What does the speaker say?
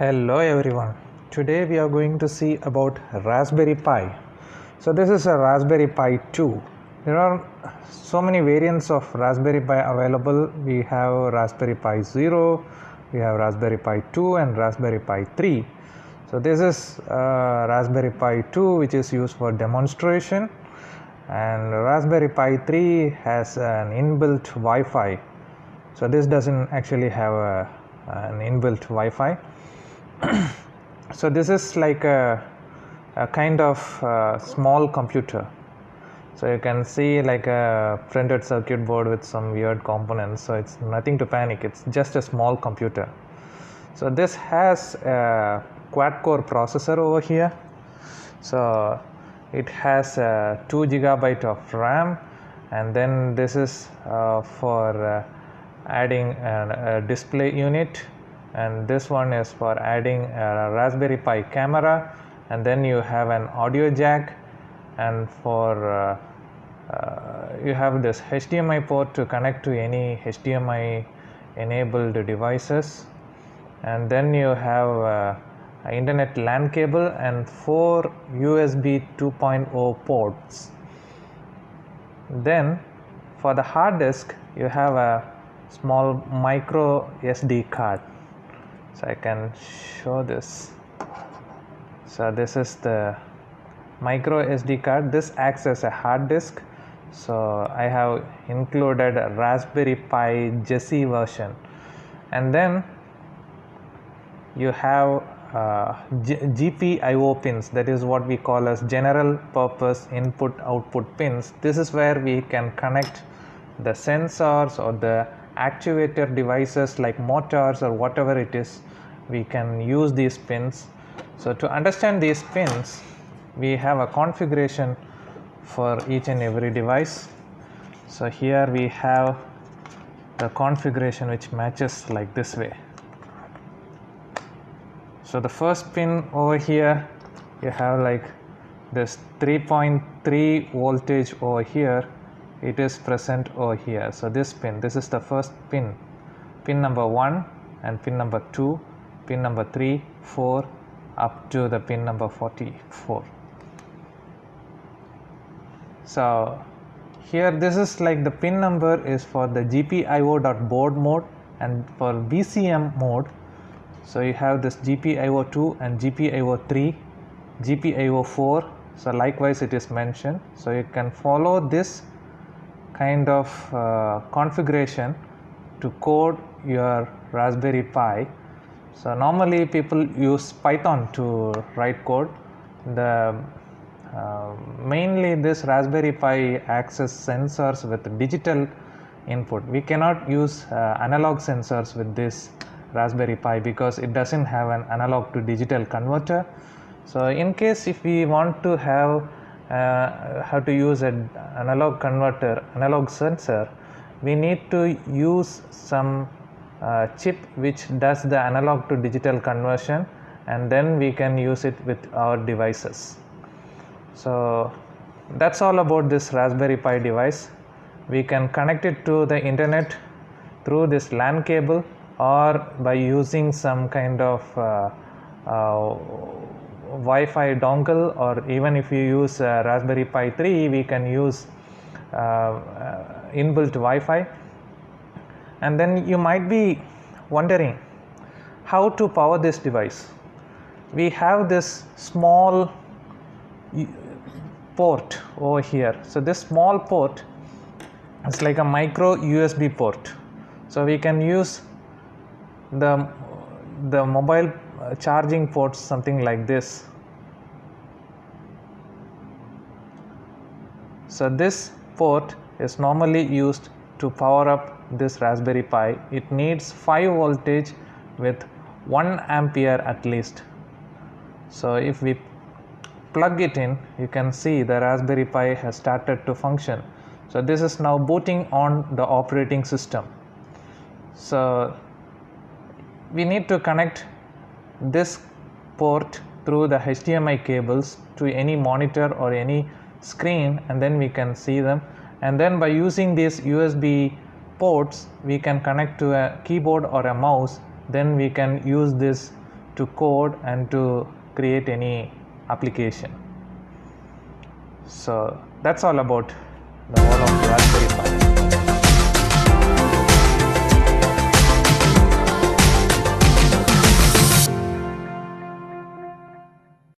Hello everyone. Today we are going to see about Raspberry Pi. So this is a Raspberry Pi 2. There are so many variants of Raspberry Pi available. We have Raspberry Pi 0, we have Raspberry Pi 2 and Raspberry Pi 3. So this is Raspberry Pi 2 which is used for demonstration, and Raspberry Pi 3 has an inbuilt Wi-Fi. So this doesn't actually have an inbuilt Wi-Fi. So this is like a kind of small computer. So you can see like a printed circuit board with some weird components. So it's nothing to panic, it's just a small computer. So this has a quad core processor over here. So it has 2 GB of RAM, and then this is for adding a display unit, and this one is for adding a Raspberry Pi camera, and then you have an audio jack, and for you have this HDMI port to connect to any HDMI enabled devices, and then you have an internet LAN cable and 4 USB 2.0 ports. Then for the hard disk you have a small micro SD card. So I can show this. So this is the micro SD card. This acts as a hard disk. So I have included a Raspberry Pi Jessie version, and then you have GPIO pins, that is what we call as general purpose input output pins. This is where we can connect the sensors or the actuator devices like motors or whatever it is. We can use these pins. So to understand these pins, we have a configuration for each and every device. So here we have the configuration which matches like this way. So the first pin over here, you have like this 3.3 voltage over here. It is present over here. So this pin, this is the first pin, pin number 1 and pin number 2, pin number 3, 4 up to the pin number 44. So here this is like the pin number is for the GPIO.board mode, and for BCM mode, so you have this GPIO2 and GPIO3, GPIO4. So likewise it is mentioned. So you can follow this kind of configuration to code your Raspberry Pi. So normally people use Python to write code. The mainly this Raspberry Pi access sensors with digital input. We cannot use analog sensors with this Raspberry Pi because it doesn't have an analog to digital converter. So in case if we want to have how to use an analog converter, analog sensor, we need to use some chip which does the analog to digital conversion, and then we can use it with our devices. So that's all about this Raspberry Pi device. We can connect it to the internet through this LAN cable, or by using some kind of Wi-Fi dongle, or even if you use Raspberry Pi 3, we can use inbuilt Wi-Fi. And then you might be wondering how to power this device. We have this small port over here. So this small port is like a micro USB port. So we can use the mobile charging ports, something like this. So this port is normally used to power up this Raspberry Pi. It needs 5 voltage with 1 ampere at least. So if we plug it in, you can see the Raspberry Pi has started to function. So this is now booting on the operating system. So we need to connect this port through the HDMI cables to any monitor or any screen, and then we can see them. And then by using these USB ports, we can connect to a keyboard or a mouse. Then we can use this to code and to create any application. So that's all about the whole of Raspberry